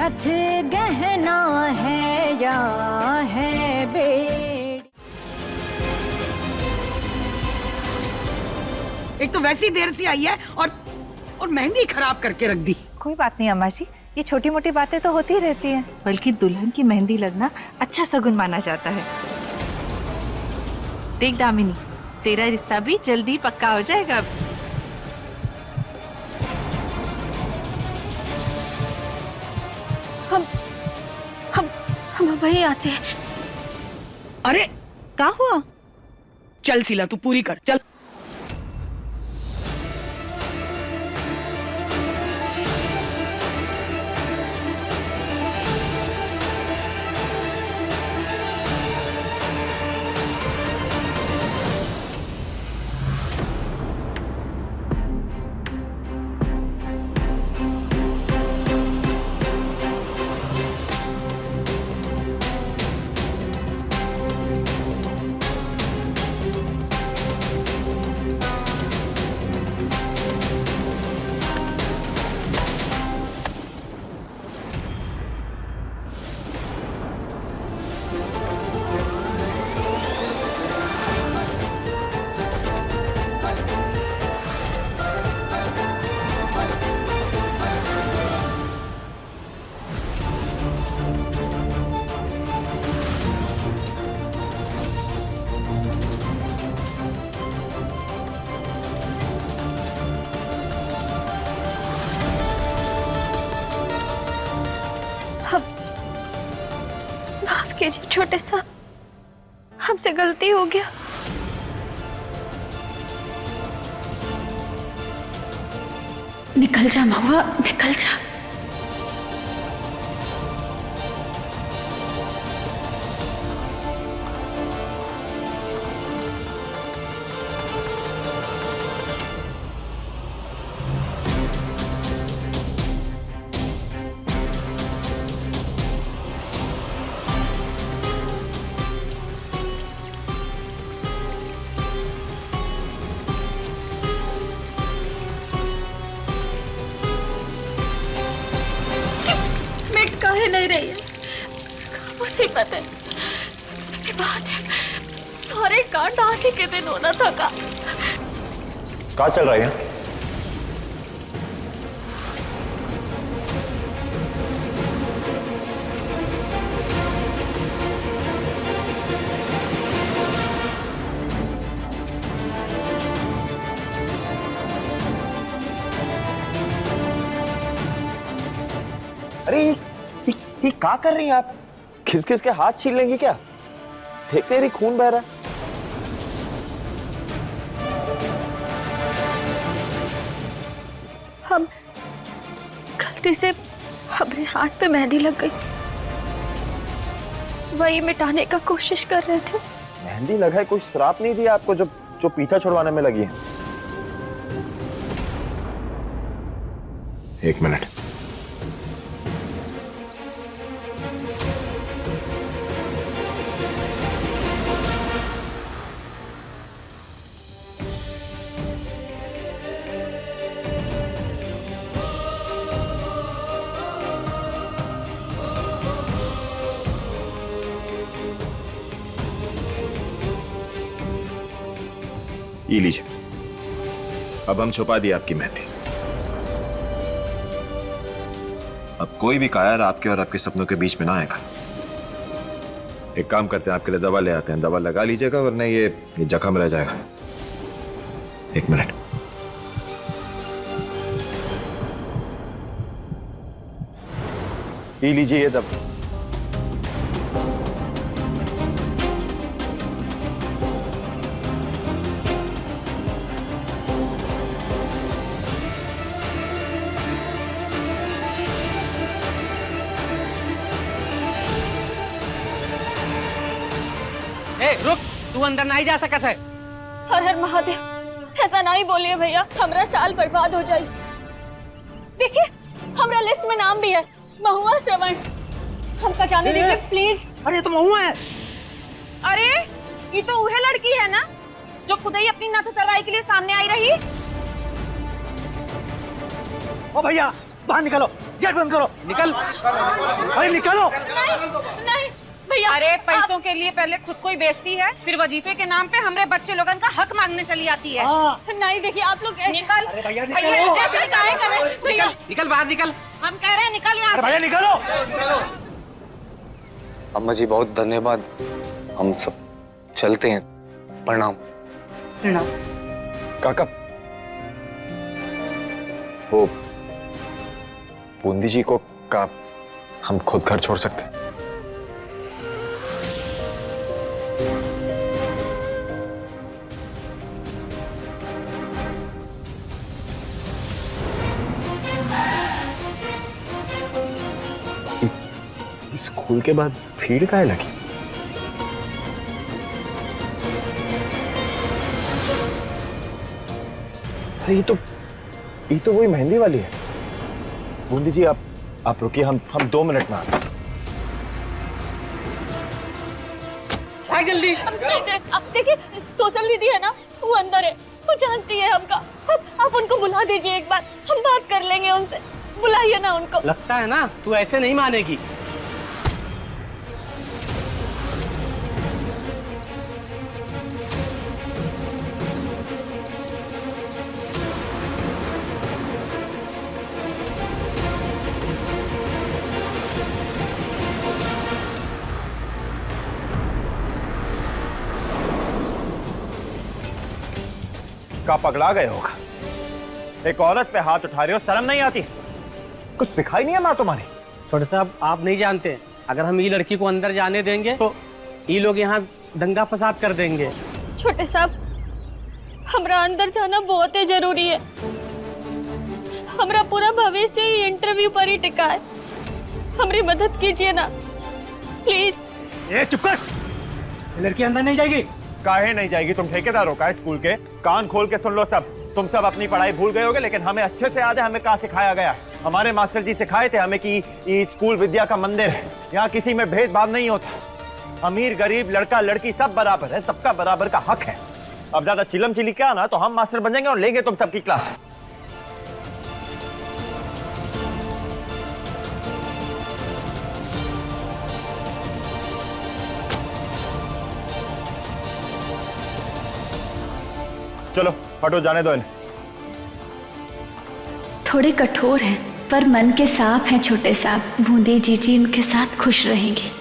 रथ गहना है या है बेड़ी। एक तो वैसी देर से आई है और मेहंदी खराब करके रख दी। कोई बात नहीं अम्मा जी, ये छोटी मोटी बातें तो होती रहती हैं। बल्कि दुल्हन की मेहंदी लगना अच्छा शगुन माना जाता है। देख दामिनी, तेरा रिश्ता भी जल्दी पक्का हो जाएगा अब। हम वही आते हैं। अरे क्या हुआ? चल शीला, तू पूरी कर, चल। माफ कीजिए छोटे साहब, हमसे गलती हो गया। निकल जा महुआ, निकल जा। काहे नहीं रही है, मुसीबत है, बात है, सारे कांड आज ही के दिन होना था का। क्या चल रहा है? अरे ये क्या कर रही हैं आप? खिस खिस के हाथ छील लेंगी क्या? देखते रही खून बह रहा है। हम गलती से हमारे हाथ पे मेहंदी लग गई, वही मिटाने का कोशिश कर रहे थे। मेहंदी लगा है, कोई श्राप नहीं दिया आपको जो पीछा छुड़वाने में लगी है? एक मिनट। ये लीजिए, अब हम छुपा दिए आपकी मेहंदी। अब कोई भी कायर आपके और आपके सपनों के बीच में ना आएगा। एक काम करते हैं, आपके लिए दवा ले आते हैं, दवा लगा लीजिएगा, वरना ये जख्म रह जाएगा। एक मिनट। पी लीजिए ये दवा। रुक, तू अंदर नहीं जा सकत है। हर हर महादेव, ऐसा नहीं बोलिए भैया, हमारा साल बर्बाद हो जाए। देखिए हमारा लिस्ट में नाम भी है, महुआ श्रवण। हमका जाने दीजिए प्लीज। अरे तो महुआ है। अरे ये तो वह लड़की है ना जो खुद ही अपनी नाथ उतरवाई के लिए सामने आई रही। ओ भैया बाहर निकलो, गेट बंद करो, निकल, अरे निकलो। नहीं भैया, अरे पैसों के लिए पहले खुद को ही बेचती है, फिर वजीफे के नाम पे हमरे बच्चे लोगन का हक मांगने चली आती है। नहीं देखिए आप लोग निकल भैया भैया, ऐसे काहे कर रहे हैं? भैया निकल बाहर निकल। हम कह रहे हैं निकल यहाँ से। भैया निकलो। अम्मा जी बहुत धन्यवाद, हम सब चलते हैं, प्रणाम। काका, वो बूंदी जी को का हम खुद घर छोड़ सकते हैं? स्कूल के बाद भीड़ काहे लगी? अरे ये तो वही मेहंदी वाली है। बूंदी जी आप रुकिए, हम 2 मिनट में आते हैं। भाग जल्दी। अब देखिए सोशल दीदी है ना, वो अंदर है, वो जानती है हमका। आप उनको बुला दीजिए एक बार, हम बात कर लेंगे उनसे। बुलाइए ना उनको। लगता है ना तू ऐसे नहीं मानेगी। का पगला गए होगा, एक औरत पे हाथ उठा रहे हो, शर्म नहीं आती? कुछ सिखाई नहीं है माँ तुम्हारी? छोटे साहब आप नहीं जानते, अगर हम ये लड़की को अंदर जाने देंगे तो ये लोग यहाँ दंगा फसाद कर देंगे। छोटे साहब, हमरा अंदर जाना बहुत ही जरूरी है। हमरा पूरा भविष्य ही इंटरव्यू पर ही टिका है। हमारी मदद कीजिए ना प्लीज। ए चुप कर, लड़की अंदर नहीं जाएगी। काहे नहीं जाएगी? तुम ठेकेदार हो का स्कूल के? कान खोल के सुन लो सब। तुम सब अपनी पढ़ाई भूल गए होगे, लेकिन हमें अच्छे से याद है हमें क्या सिखाया गया। हमारे मास्टर जी सिखाए थे हमें कि ये स्कूल विद्या का मंदिर है, यहाँ किसी में भेदभाव नहीं होता। अमीर गरीब लड़का लड़की सब बराबर है, सबका बराबर का हक है। अब ज्यादा चिलम चिली क्या ना, तो हम मास्टर बन जाएंगे और लेंगे तुम सबकी क्लास। चलो हटो, जाने दो इन्हें। थोड़े कठोर हैं पर मन के साफ हैं छोटे साहब। बूंदी जीजी इनके साथ खुश रहेंगे।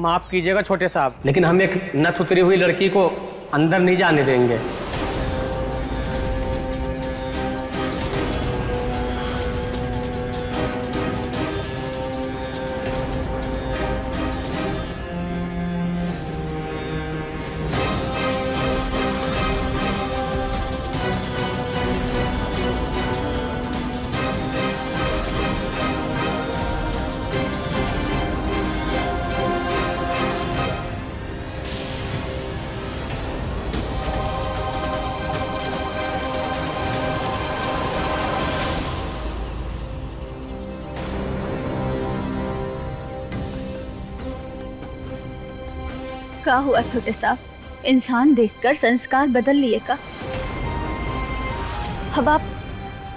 माफ कीजिएगा छोटे साहब, लेकिन हम एक नथ उतरी हुई लड़की को अंदर नहीं जाने देंगे। क्या हुआ छोटे साहब, इंसान देखकर संस्कार बदल लिए का? अब आप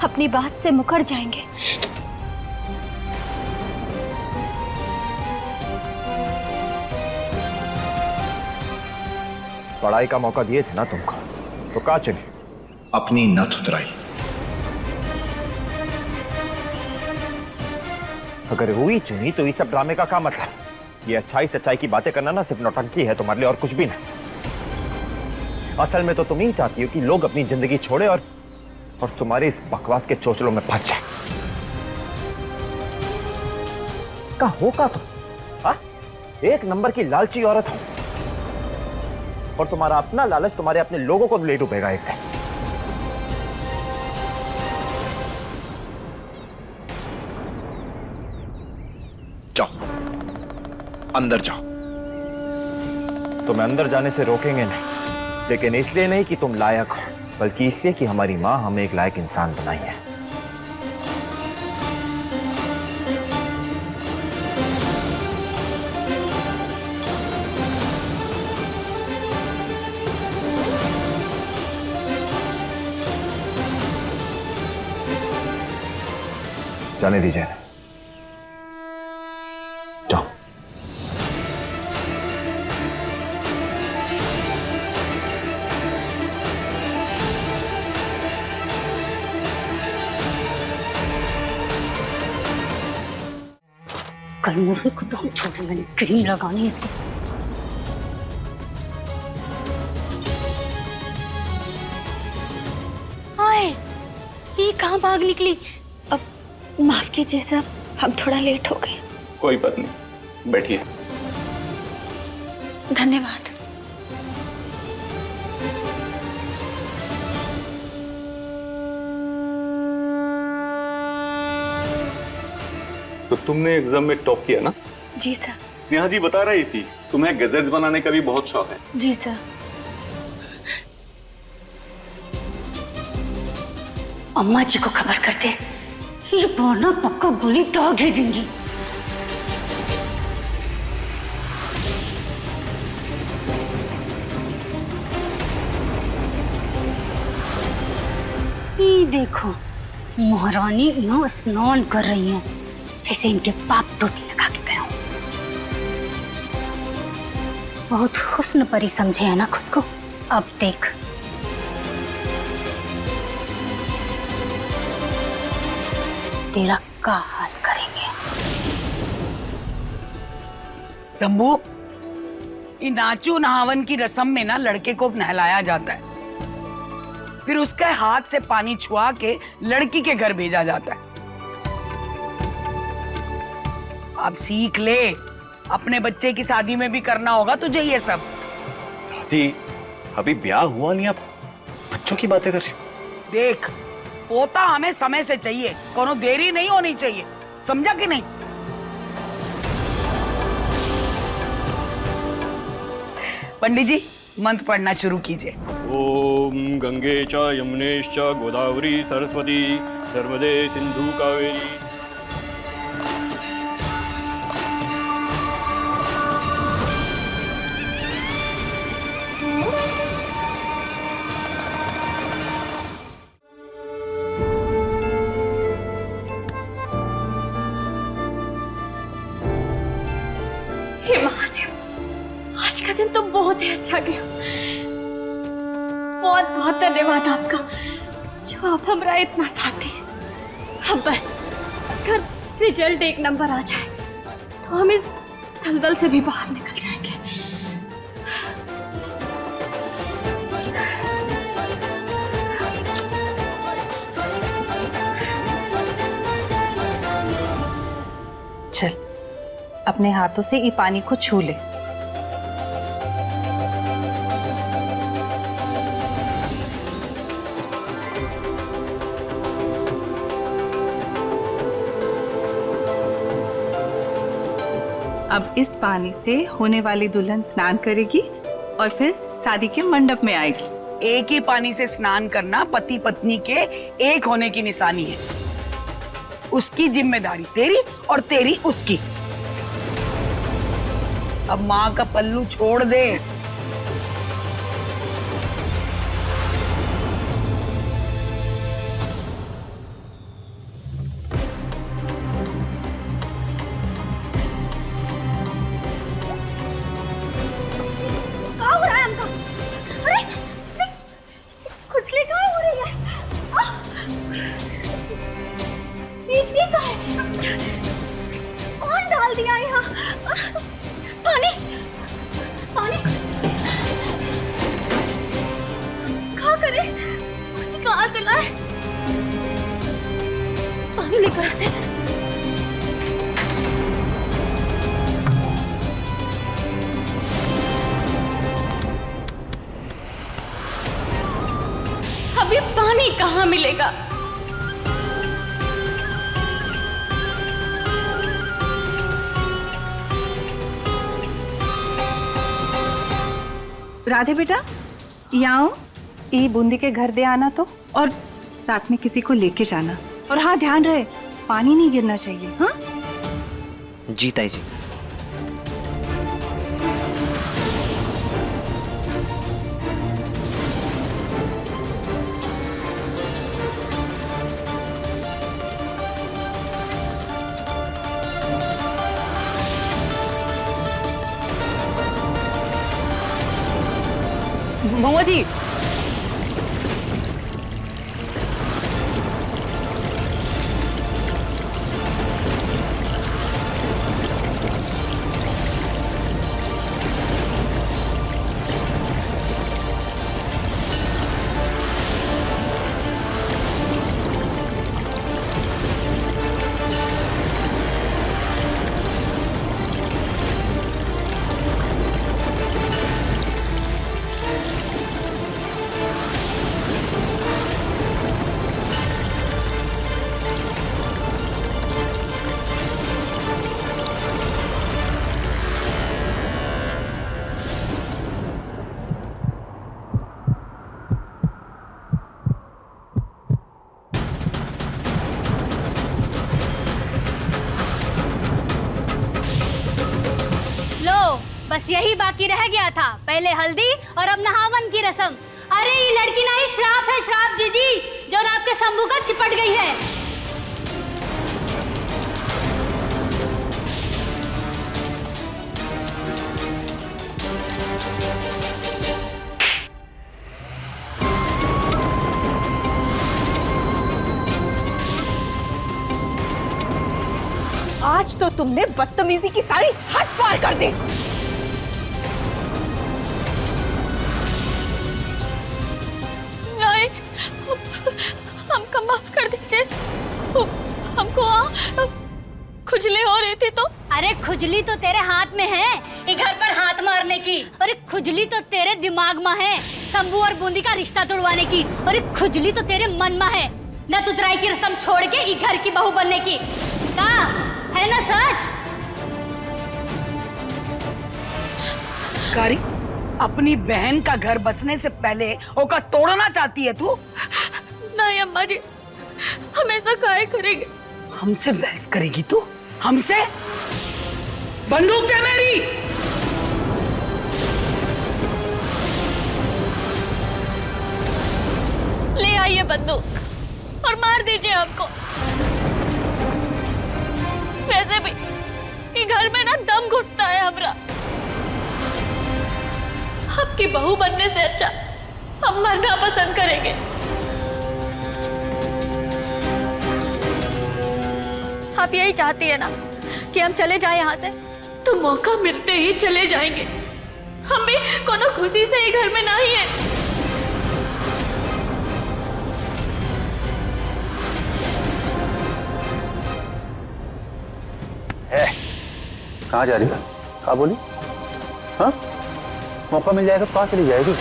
अपनी बात से मुकर जाएंगे। पढ़ाई का मौका दिए थे ना तुमको, तो क्या चली अपनी नथ उतराई। अगर हुई चुनी तो ये सब ड्रामे का क्या मतलब? ये अच्छाई सच्चाई की बातें करना ना सिर्फ नौटंकी है तुम्हारे लिए, और कुछ भी नहीं। असल में तो तुम ही चाहती हो कि लोग अपनी जिंदगी छोड़े और तुम्हारे इस बकवास के चोचलों में फंस जाए। का हो का तुम? हाँ? एक नंबर की लालची औरत हो, और तुम्हारा अपना लालच तुम्हारे अपने लोगों को ले डूबेगा एक दिन। जाओ अंदर जाओ। तुम्हें अंदर जाने से रोकेंगे नहीं, लेकिन इसलिए नहीं कि तुम लायक हो, बल्कि इसलिए कि हमारी मां हमें एक लायक इंसान बनाई है। जाने दीजिए। जाओ। कल मुझे को तो छोटे मैंने क्रीम लगानी है इसको। हाय, ये कहाँ भाग निकली? अब माफ कीजिए साहब, हम थोड़ा लेट हो गए। कोई बात नहीं, बैठिए। धन्यवाद। तो तुमने एग्जाम में टॉप किया ना? जी सर। नेहा जी बता रही थी तुम्हें गजेट्स बनाने का भी बहुत शौक है। जी सर। अम्मा जी को खबर करते, ये वरना पक्का गोली दाग ही देंगी। ये देखो, महारानी यहाँ स्नान कर रही हैं, जैसे इनके बाप टोटी लगा के गए हों। बहुत हुस्न परी समझे है ना खुद को। अब देख, तेरा का हाल करेंगे। शंभू, ये नाचू नहावन की रस्म में ना लड़के को नहलाया जाता है, फिर उसके हाथ से पानी छुआ के लड़की के घर भेजा जाता है। अब सीख ले, अपने बच्चे की शादी में भी करना होगा तुझे ये सब। दादी, अभी ब्याह हुआ नहीं, आप बच्चों की बातें कर रही। देख, पोता हमें समय से चाहिए, कोनो देरी नहीं होनी चाहिए, समझा कि नहीं? पंडित जी, मंत्र पढ़ना शुरू कीजिए। ओम गंगे च यमुने च गोदावरी सरस्वती नर्मदे सिंधु कावेरी। हे महादेव, आज का दिन तो बहुत ही अच्छा गया। बहुत बहुत धन्यवाद आपका, जो आप हमारा इतना साथ दिए। अब बस अगर रिजल्ट एक नंबर आ जाए तो हम इस दलदल से भी बाहर निकल जाएंगे। चल, अपने हाथों से ये पानी को छू ले। अब इस पानी से होने वाली दुल्हन स्नान करेगी और फिर शादी के मंडप में आएगी। एक ही पानी से स्नान करना पति पत्नी के एक होने की निशानी है। उसकी जिम्मेदारी तेरी और तेरी उसकी। अब माँ का पल्लू छोड़ दे। खुजली कहाँ हो रही है? ये क्या है? कौन डाल दिया यहाँ? पानी, पानी कहाँ करे? पानी कहाँ से लाए? पानी लेकर आते हैं। अभी पानी कहाँ मिलेगा? राधे बेटा, यहाँ आओ। ये बूंदी के घर दे आना तो, और साथ में किसी को लेके जाना। और हाँ, ध्यान रहे, पानी नहीं गिरना चाहिए। हाँ जी ताई जी। भौवा जी, बस यही बाकी रह गया था, पहले हल्दी और अब नहावन की रस्म। अरे ये लड़की ना ही श्राप है, श्राप जीजी, जो आपके शंभू का चिपट गई है। आज तो तुमने बदतमीजी की सारी हद पार कर दी। नहीं, हमको माफ कर दीजिए। हमको खुजली हो रही थी तो। अरे खुजली तो तेरे हाथ में है, ये घर पर हाथ मारने की। अरे खुजली तो तेरे दिमाग में है, शंभू और बूंदी का रिश्ता तोड़वाने की। अरे खुजली तो तेरे मन में है, न तुतराई की रस्म छोड़ के ये घर की बहू बनने की। कहा है ना सच? कारी, अपनी बहन का घर बसने से पहले ओका तोड़ना चाहती है तू? नहीं अम्मा जी, हम ऐसा काहे करेंगे? हमसे बहस करेगी तू? हमसे? बंदूक दे मेरी। ले आइए बंदूक और मार दीजिए हमको। वैसे भी ये घर में ना दम घुटता है हमरा। आपकी बहू बनने से अच्छा हम मरना पसंद करेंगे। आप यही चाहती है ना कि हम चले जाएं यहाँ से? तो मौका मिलते ही चले जाएंगे। हम भी कोनो खुशी से ही घर में नहीं है। कहाँ जा रही है? कहाँ बोली? हाँ? मौका मिल जाएगा तो कहाँ चली जाएगी?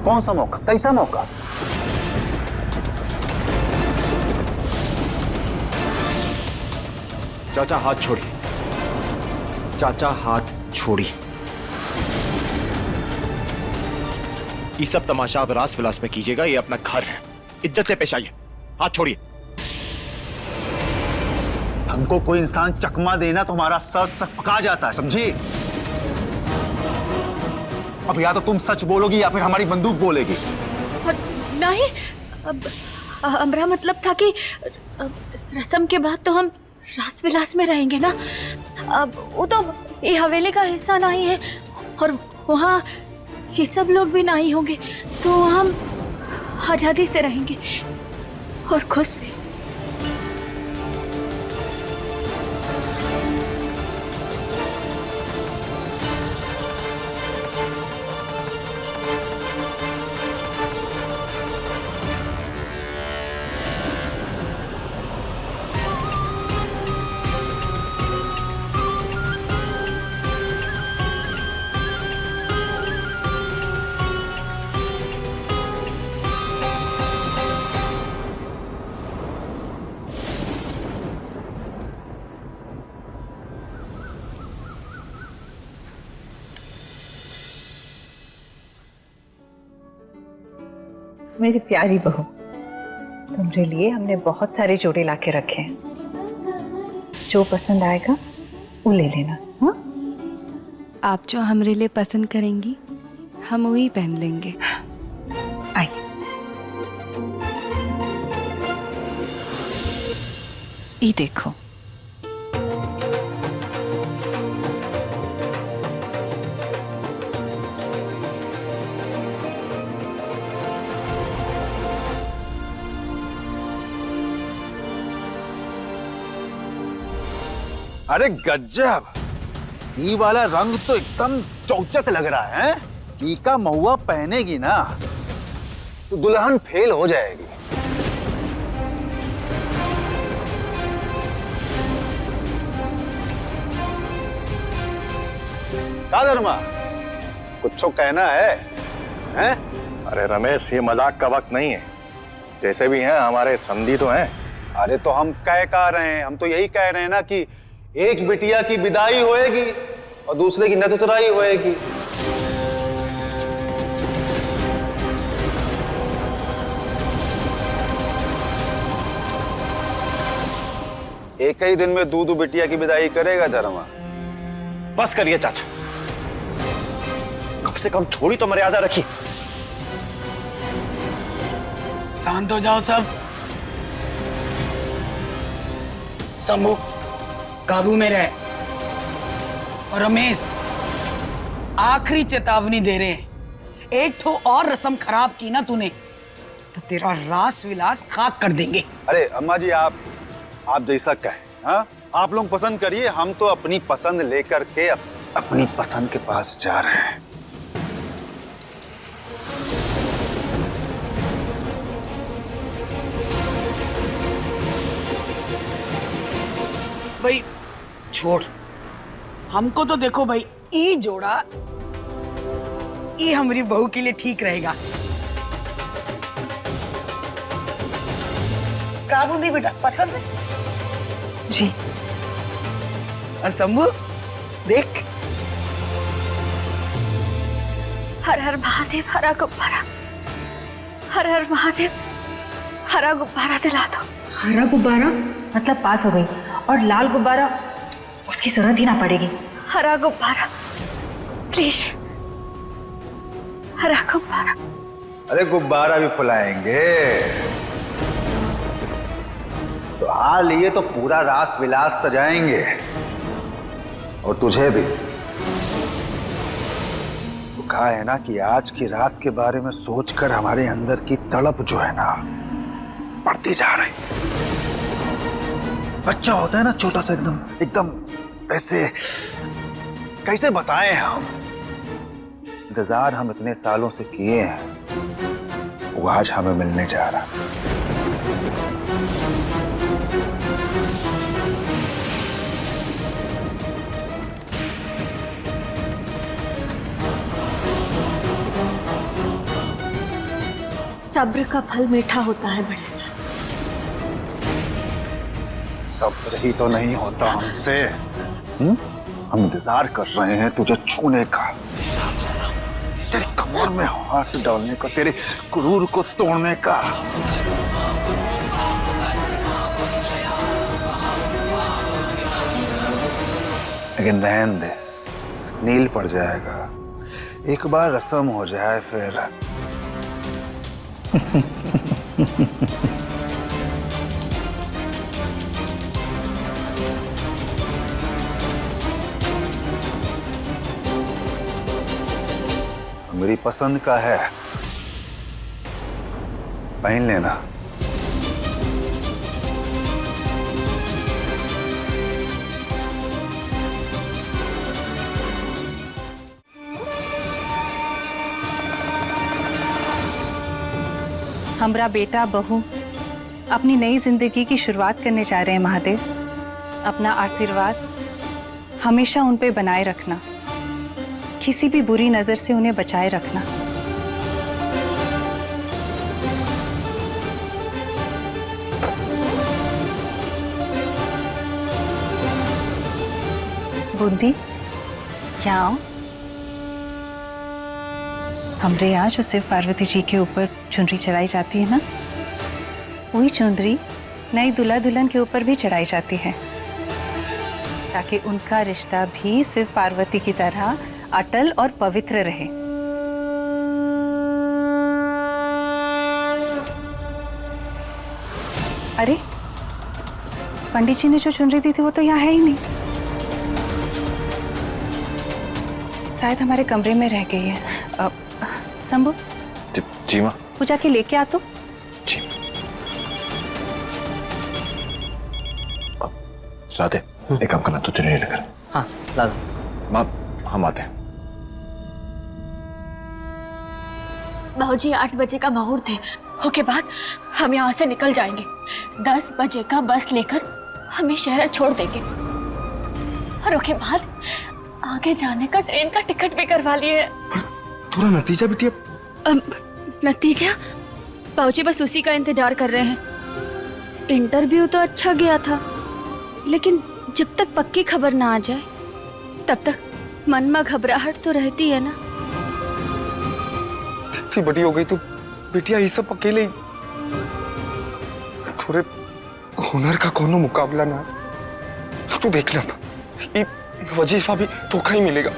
कौन सा मौका? कैसा मौका? चाचा हाथ छोड़िए, चाचा हाथ छोड़िए। ये सब तमाशा आप रास विलास में कीजिएगा, ये अपना घर है, इज्जत से पेश आइए। हाथ छोड़िए। हमको कोई इंसान चकमा देना तो हमारा सर सकपका जाता है, समझी? अब या तो तुम सच बोलोगी या फिर हमारी बंदूक बोलेगी। नहीं, अब हमारा मतलब था कि रस्म के बाद तो हम रास विलास में रहेंगे ना। अब वो तो ये हवेली का हिस्सा नहीं है और वहाँ ये सब लोग भी नहीं होंगे, तो हम आजादी से रहेंगे और खुश भी। मेरी प्यारी बहू, तुम्हारे लिए हमने बहुत सारे जोड़े लाके रखे हैं। जो पसंद आएगा वो ले लेना। हाँ? आप जो हमरे लिए पसंद करेंगी हम वही पहन लेंगे। आई। ये देखो, अरे गजब, ये वाला रंग तो एकदम चौचक लग रहा है। ई का महुआ पहनेगी ना तो दुल्हन फेल हो जाएगी। क्या धर्मा, कुछ कहना है? हैं? अरे रमेश, ये मजाक का वक्त नहीं है। जैसे भी हैं हमारे समधी तो हैं। अरे तो हम कह रहे हैं, हम तो यही कह रहे हैं ना कि एक बिटिया की विदाई होएगी और दूसरे की नतुतराई होएगी। एक ही दिन में दूध बिटिया की विदाई करेगा धर्मा? बस करिए चाचा, कम से कम थोड़ी तो मर्यादा रखिए। शांत हो जाओ सब। शंभू काबू में रहे। और रमेश, आखिरी चेतावनी दे रहे हैं, एक तो और रस्म खराब की ना तूने तो तेरा रास विलास खाक कर देंगे। अरे अम्मा जी, आप जैसा कहें। हाँ, आप लोग पसंद करिए, हम तो अपनी पसंद लेकर के अपनी पसंद के पास जा रहे हैं। भाई छोड़, हमको तो देखो भाई, ई जोड़ा ई हमारी बहू के लिए ठीक रहेगा। काबू दी बेटा, पसंद है? जी। और शंभू देख, हर हर महादेव, हरा गुब्बारा। हर हर महादेव, हरा गुब्बारा दिला दो। हरा गुब्बारा मतलब पास हो गई, और लाल गुब्बारा उसकी जरूरत ही ना पड़ेगी। हरा गुब्बारा प्लीज, हरा गुब्बारा। अरे गुब्बारा भी फुलाएंगे तो हाल लिए तो पूरा रास विलास सजाएंगे, और तुझे भी। तो कहा है ना कि आज की रात के बारे में सोचकर हमारे अंदर की तड़प जो है ना बढ़ती जा रही। बच्चा होता है ना छोटा सा, एकदम ऐसे, कैसे बताएं हम। इंतजार हम इतने सालों से किए हैं, वो आज हमें मिलने जा रहा। सब्र का फल मीठा होता है बड़े साहब। सब्र ही तो नहीं होता हमसे। हम इंतजार कर रहे हैं तुझे छूने का, तेरी कमर में हाथ डालने का, तेरे क्रूर को तोड़ने का। लेकिन रहने दे, नील पड़ जाएगा। एक बार रस्म हो जाए फिर मेरी पसंद का है, पहन लेना। हमरा बेटा बहू अपनी नई जिंदगी की शुरुआत करने जा रहे हैं महादेव। अपना आशीर्वाद हमेशा उन पे बनाए रखना, किसी भी बुरी नजर से उन्हें बचाए रखना। बूंदी, यहाँ आओ। हमरे यहाँ जो शिव पार्वती जी के ऊपर चुनरी चढ़ाई जाती है ना, वही चुनरी नई दुल्हा दुल्हन के ऊपर भी चढ़ाई जाती है, ताकि उनका रिश्ता भी शिव पार्वती की तरह अटल और पवित्र रहे। अरे, पंडित जी ने जो चुनरी दी थी वो तो यहाँ है ही नहीं, शायद हमारे कमरे में रह गई है। शंभू, जी माँ। पूजा के लेके आ तो। जी। राधे। एक काम करना, तू चुन्नी लेकर। हाँ ला दो। माँ हम आते हैं। बाबूजी 8 बजे का मुहूर्त है, उसके बाद हम यहाँ से निकल जाएंगे। 10 बजे का बस लेकर हमें शहर छोड़ देंगे और उसके बाद आगे जाने का ट्रेन का टिकट भी करवा लिए है। थोड़ा नतीजा बिटिया। नतीजा बाबूजी बस उसी का इंतजार कर रहे हैं। इंटरव्यू तो अच्छा गया था, लेकिन जब तक पक्की खबर ना आ जाए तब तक मन में घबराहट तो रहती है ना। इतनी बड़ी हो गई तू बिटिया, ये सब अकेले थोड़े हुनर का कोनो मुकाबला ना। तू देख ले, ये वजीफा भी धोखा ही मिलेगा।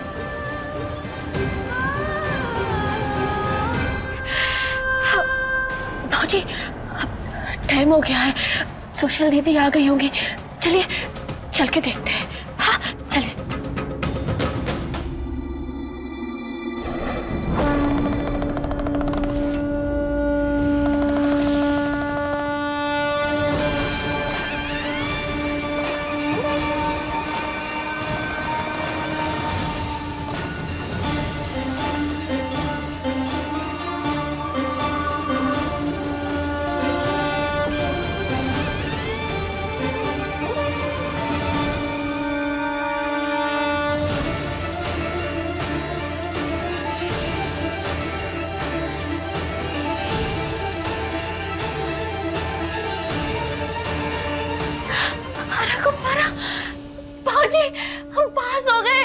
बाबूजी टाइम हो गया है, सोशल दीदी आ गई होंगी। चलिए चल के देखते हैं। हाँ चलिए। बाबूजी हम पास हो गए।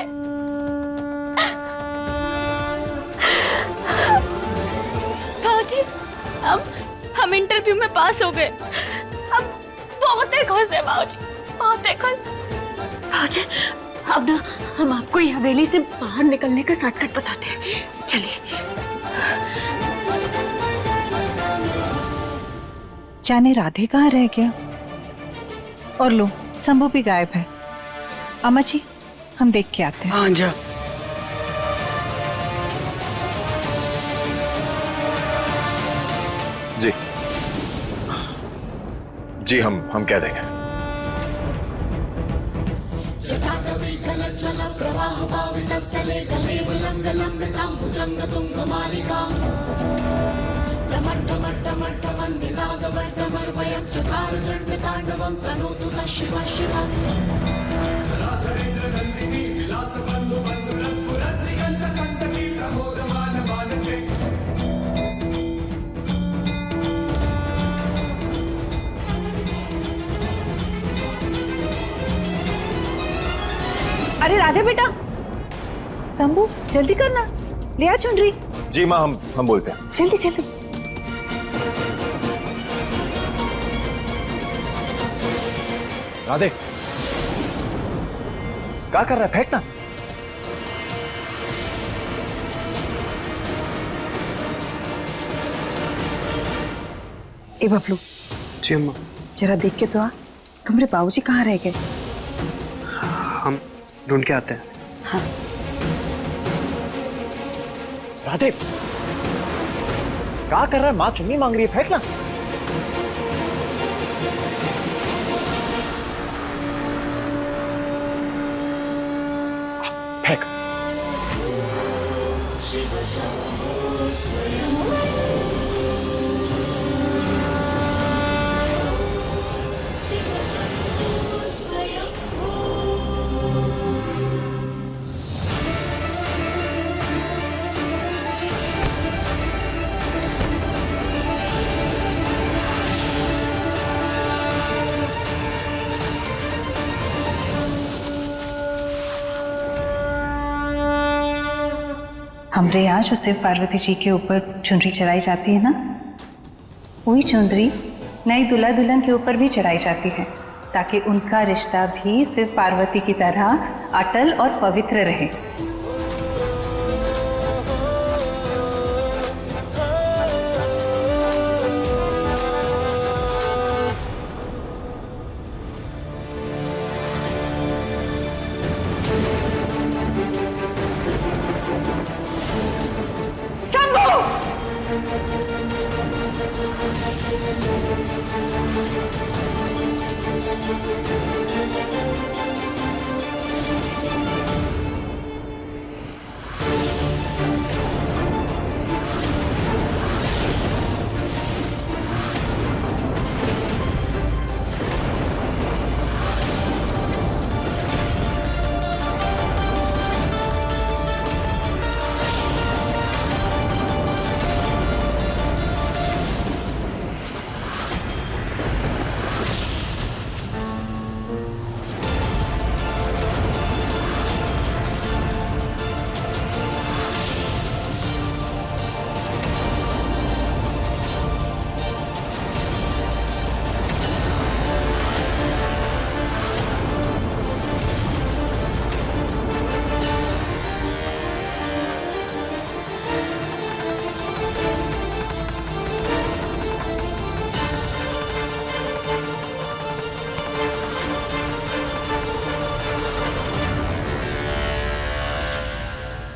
बाबूजी हम इंटरव्यू में पास हो गए। हम बहुत ही खुश है बाबूजी, बहुत ही खुश। बाबूजी अब ना हम आपको ये हवेली से बाहर निकलने का शॉर्टकट बताते हैं, चलिए। जाने राधे कहाँ रह गया? और लो शंभू भी गायब है। अम्मा जी हम देख के आते हैं। हाँ जा। जी जी हम कह देंगे। अरे राधे बेटा, शंभू जल्दी करना, ले आ चुनरी। जी माँ हम बोलते हैं। जल्दी जल्दी। राधे क्या कर रहा है? फेंकना। ए बबलू। जी अम्मा। जरा देख के तो आ, तुम्हारे बाबूजी कहाँ रह गए? हम ढूंढ के आते हैं। हाँ। राधे क्या कर रहा है? माँ चुन्नी मांग रही है, फेंकना। फेंक। हमरे यहाँ जो शिव पार्वती जी के ऊपर चुनरी चढ़ाई जाती है ना, वही चुनरी नई दूल्हा दुल्हन के ऊपर भी चढ़ाई जाती है, ताकि उनका रिश्ता भी शिव पार्वती की तरह अटल और पवित्र रहे।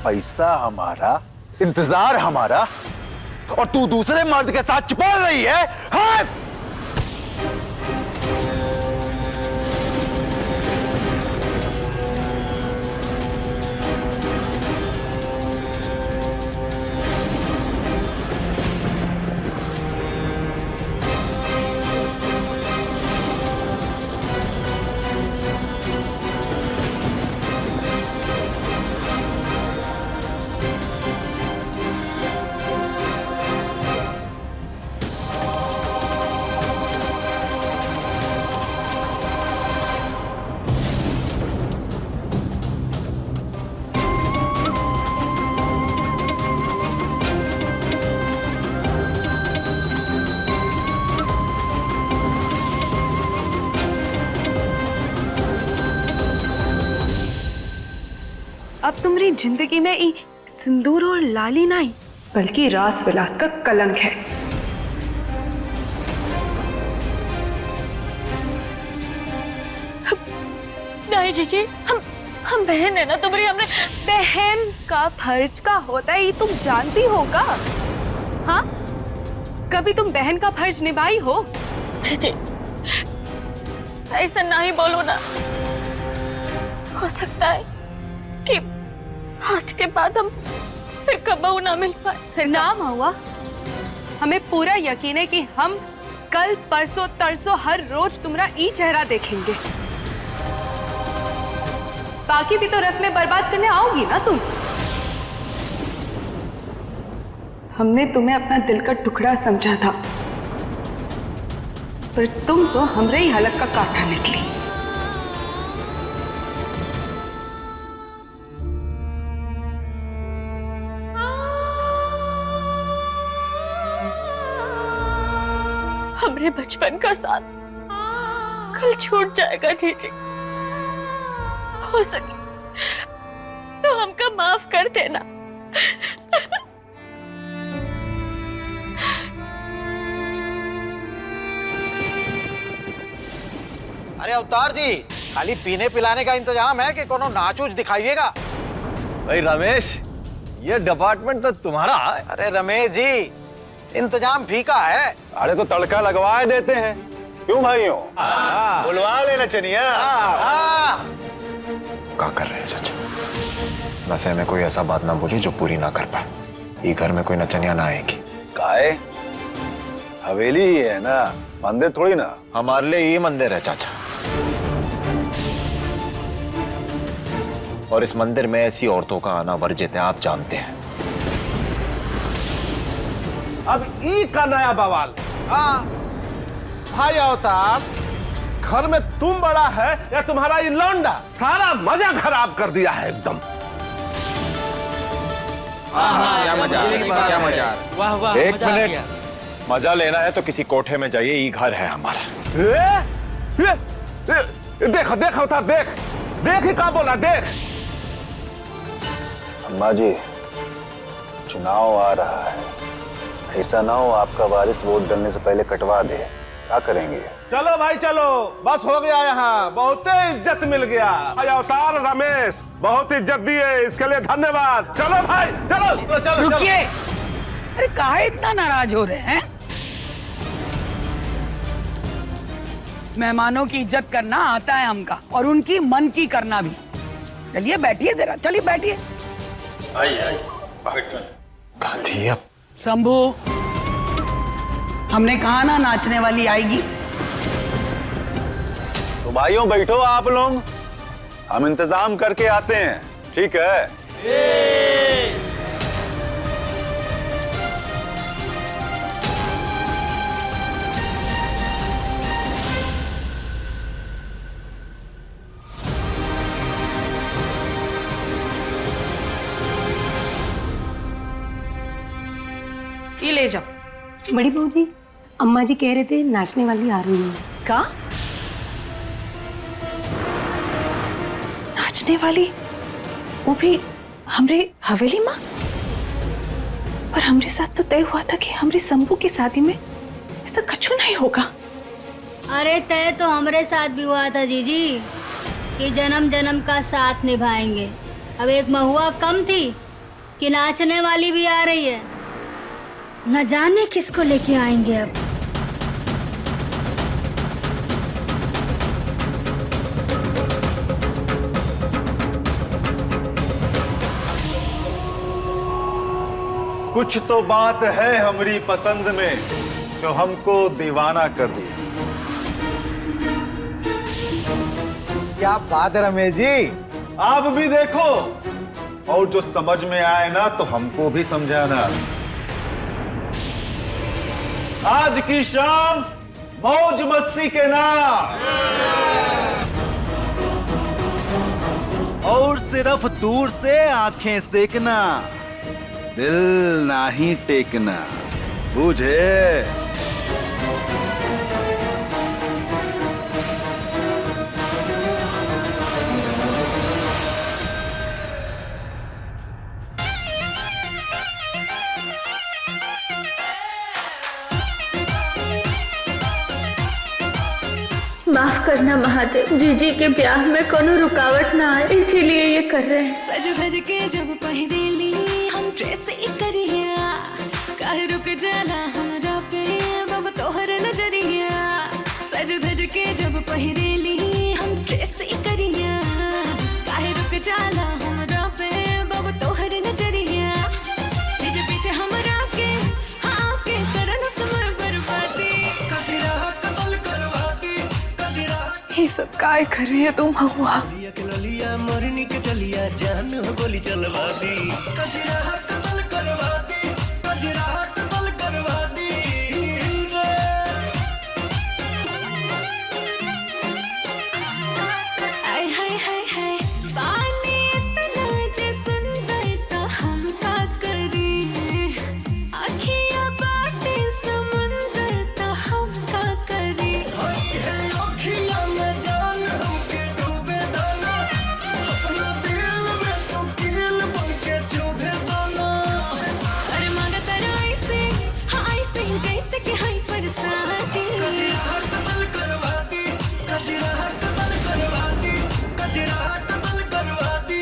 पैसा हमारा, इंतजार हमारा, और तू दूसरे मर्द के साथ चिपड़ रही है, हाँ? अब तुम्हारी जिंदगी में ई सिंदूर और लाली नहीं बल्कि रास विलास का कलंक है। नहीं जीजी, हम बहन है ना तुम्हारी, हमने बहन का फर्ज का होता है ये तुम जानती होगा? हाँ, कभी तुम बहन का फर्ज निभाई हो? जीजी ऐसा नहीं बोलो ना। हो सकता है कि आज के बाद हम फिर कबहू ना मिल पाए। फिर ना हुआ, हमें पूरा यकीन है कि हम कल परसों तरसों हर रोज तुम्हारा ई चेहरा देखेंगे। बाकी भी तो रस्में बर्बाद करने आओगी ना तुम। हमने तुम्हें अपना दिल का टुकड़ा समझा था, पर तुम तो हमरे ही हलक का कांटा निकली। हमरे बचपन का साथ कल छूट जाएगा जीजी। हो सके तो हमका माफ कर देना। अरे अवतार जी, खाली पीने पिलाने का इंतजाम है कि कोनो नाच उच दिखाइएगा? भाई रमेश, ये डिपार्टमेंट तो तुम्हारा है। अरे रमेश जी, इंतजाम फीका है। अरे तो तड़का लगवा देते हैं, क्यों भाइयों? बुलवा लेना चनिया। क्या कर रहे हैं चाचा? वैसे में कोई ऐसा बात ना बोली जो पूरी ना कर पाए। ये घर में कोई नचनिया ना आएगी। काहे? हवेली ही है ना, मंदिर थोड़ी ना। हमारे लिए ये मंदिर है चाचा, और इस मंदिर में ऐसी औरतों का आना वर्जित है, आप जानते हैं। अब ई का नया बवाल। भाई अवतार, घर में तुम बड़ा है या तुम्हारा ये लौंडा? सारा मजा खराब कर दिया है एकदम। क्या मजा, क्या मजा। वाह वाह, एक मजा आ मिनट, गया। मजा लेना है तो किसी कोठे में जाइए, ये घर है हमारा। देख देख अवतार, देख देख ही का बोला, देख। अम्मा जी, चुनाव आ रहा है, ऐसा ना हो आपका वारिस वोट डलने से पहले कटवा दे। क्या करेंगे? चलो भाई चलो, बस हो गया यहाँ, बहुत इज्जत मिल गया। अवतार रमेश बहुत इज्जत दी है, इसके लिए धन्यवाद। चलो भाई चलो चलो चलो। रुकिए, अरे काहे इतना नाराज हो रहे हैं? मेहमानों की इज्जत करना आता है हमका, और उनकी मन की करना भी। चलिए बैठिए जरा, चलिए बैठिए। दादी अब शंभू, हमने कहा ना नाचने वाली आएगी। तो भाइयों बैठो आप लोग, हम इंतजाम करके आते हैं, ठीक है? ये ले जाओ। बड़ी बहू जी, अम्मा जी कह रहे थे नाचने वाली आ रही है। का? नाचने वाली? वो भी हमरे हवेली माँ? पर हमरे साथ तो तय हुआ था कि हमरे शंभू की शादी में ऐसा कछु नहीं होगा। अरे तय तो हमारे साथ भी हुआ था जीजी कि जन्म जन्म का साथ निभाएंगे। अब एक महुआ कम थी कि नाचने वाली भी आ रही है। न जाने किसको लेके आएंगे अब। कुछ तो बात है हमारी पसंद में जो हमको दीवाना कर दी। क्या बात है रमेश जी, आप भी देखो और जो समझ में आए ना तो हमको भी समझाना। आज की शाम मौज मस्ती के नाम और सिर्फ दूर से आंखें सेकना, दिल नहीं टेकना, बुझे? माफ करना महादेव, जीजी के ब्याह में कोनो रुकावट ना आए, इसीलिए ये कर रहे हैं। सज धज के जब पहरेली हम ड्रेस करिया, काहे रुक जाला हमरा पे बब तोहर नजरिया। सज धज के जब पहरेली हम ड्रेस करिया, काहे रुक जाला हमरा पे बब तोहर नजरिया। पीछे पीछे हमरा के हाँ के करन समय बर्बादी, कजरा कतल करवाती, कजरा। ये सब काय कर रही है तुम हुआ? मरनी के चलिया जान हो गोली चलवा दी, कजरा कतल करवा दी, कजरा कतल करवा दी। आय हाय हाय हाय पानी इतना जे सुंदर तो हम का करी, अखियां बाटे समुंदर तो हम का करी। अखियां में जान हमके डूबे दाना, अपना दिल में तो कील बनके चुभे दाना। अरे मांगा तेरा ऐसे हाँ ऐसे जैसे कि हाई बरसाती, कजरा कतल करवा दी, कजरा कतल करवा दी, कजरा कतल करवा दी।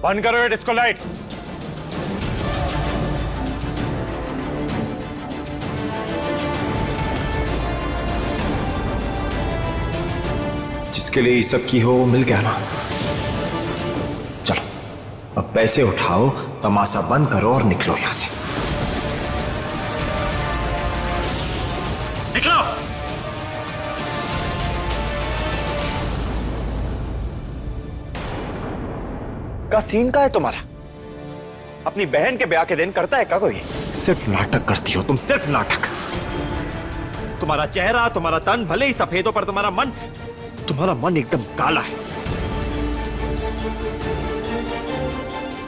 बंद करो ये डिस्को लाइट। जिसके लिए ये सब की हो वो मिल गया ना। चलो अब पैसे उठाओ, तमाशा बंद करो और निकलो यहां से। निकलो। का सीन का है तुम्हारा? अपनी बहन के ब्याह के दिन करता है क्या कोई? सिर्फ नाटक करती हो तुम, सिर्फ नाटक। तुम्हारा चेहरा, तुम्हारा तन भले ही सफेद हो पर तुम्हारा मन एकदम काला है।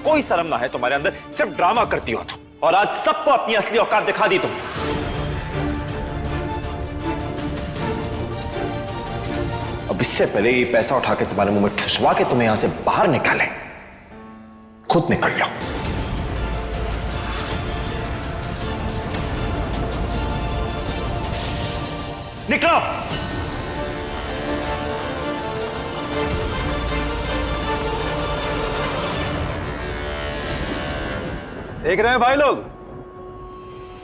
कोई शर्म ना है तुम्हारे अंदर, सिर्फ ड्रामा करती हो तुम। और आज सबको अपनी असली औकात दिखा दी तुम। अब इससे पहले ये पैसा उठा के तुम्हारे मुंह में ठुसवा के तुम्हें यहां से बाहर निकाले, खुद निकल जाओ। निकलो। देख रहे हैं भाई लोग,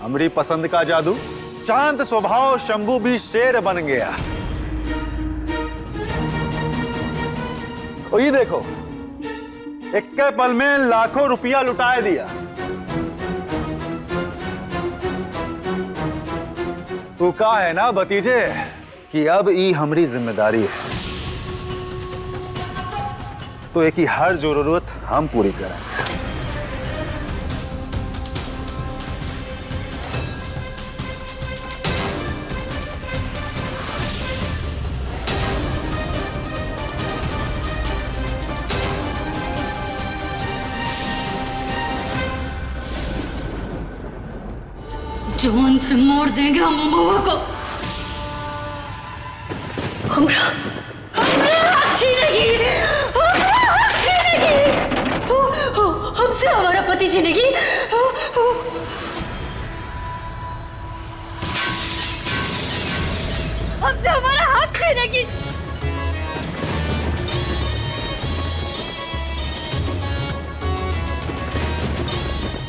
हमारी पसंद का जादू। शांत स्वभाव शंभू भी शेर बन गया। और ये देखो, एक के पल में लाखों रुपया लुटाए दिया। तू कहा है ना भतीजे कि अब ये हमारी जिम्मेदारी है, तो एक ही हर जरूरत हम पूरी करेंगे। जोन से मार देंगे हम महुआ को। हमरा छीनेगी, हमसे हमारा पति छीनेगी।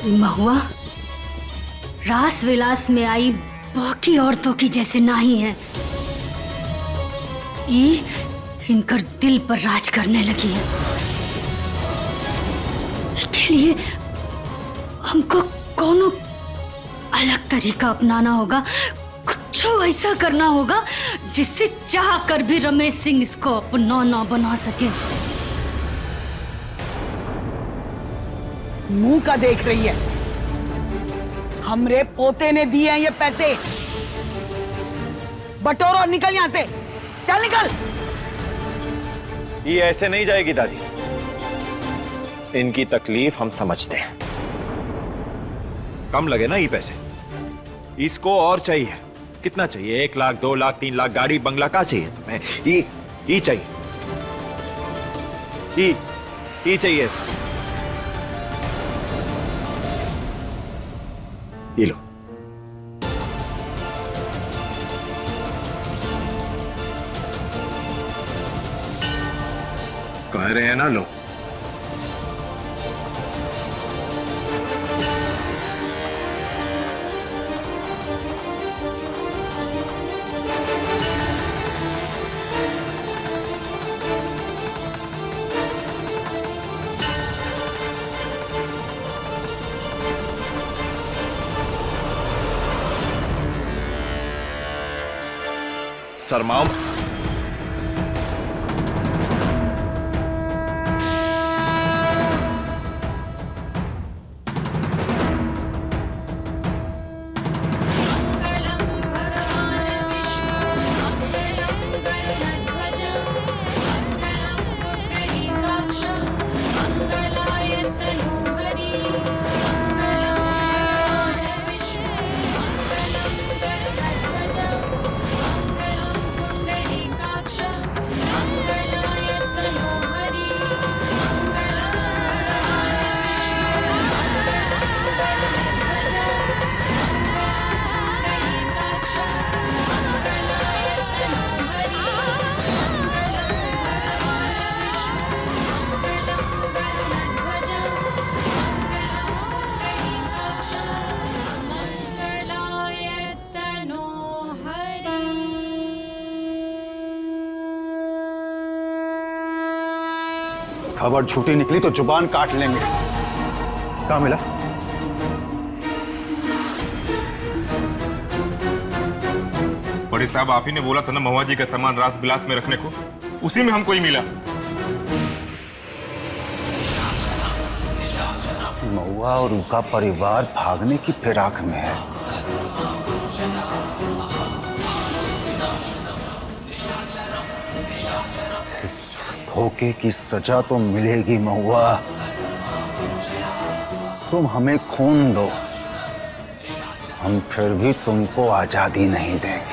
महुआ रास विलास में आई बाकी औरतों की जैसे नहीं है, ये इनकर दिल पर राज करने लगी है। इसके लिए हमको कोनो अलग तरीका अपनाना होगा, कुछ ऐसा करना होगा जिससे चाह कर भी रमेश सिंह इसको अपना ना बना सके। मुंह का देख रही है? हमरे पोते ने दिए हैं ये पैसे। बटोरो और निकल यहां से, चल निकल। ये ऐसे नहीं जाएगी दादी, इनकी तकलीफ हम समझते हैं। कम लगे ना ये पैसे, इसको और चाहिए। कितना चाहिए? 1 लाख, 2 लाख, 3 लाख? गाड़ी बंगला का चाहिए तुम्हें? ये चाहिए, ये चाहिए ऐसा। ये लो। कह रहे हैं ना, लो। शर्माओ। खबर झूठी निकली तो जुबान काट लेंगे। क्या मिला? बड़े साहब, आप ही ने बोला था ना महुआ जी का सामान रास विलास में रखने को, उसी में हमको ही मिला। महुआ और उनका परिवार भागने की फिराक में है। धोखे की सजा तो मिलेगी महुआ। तुम हमें खून दो, हम फिर भी तुमको आजादी नहीं देंगे।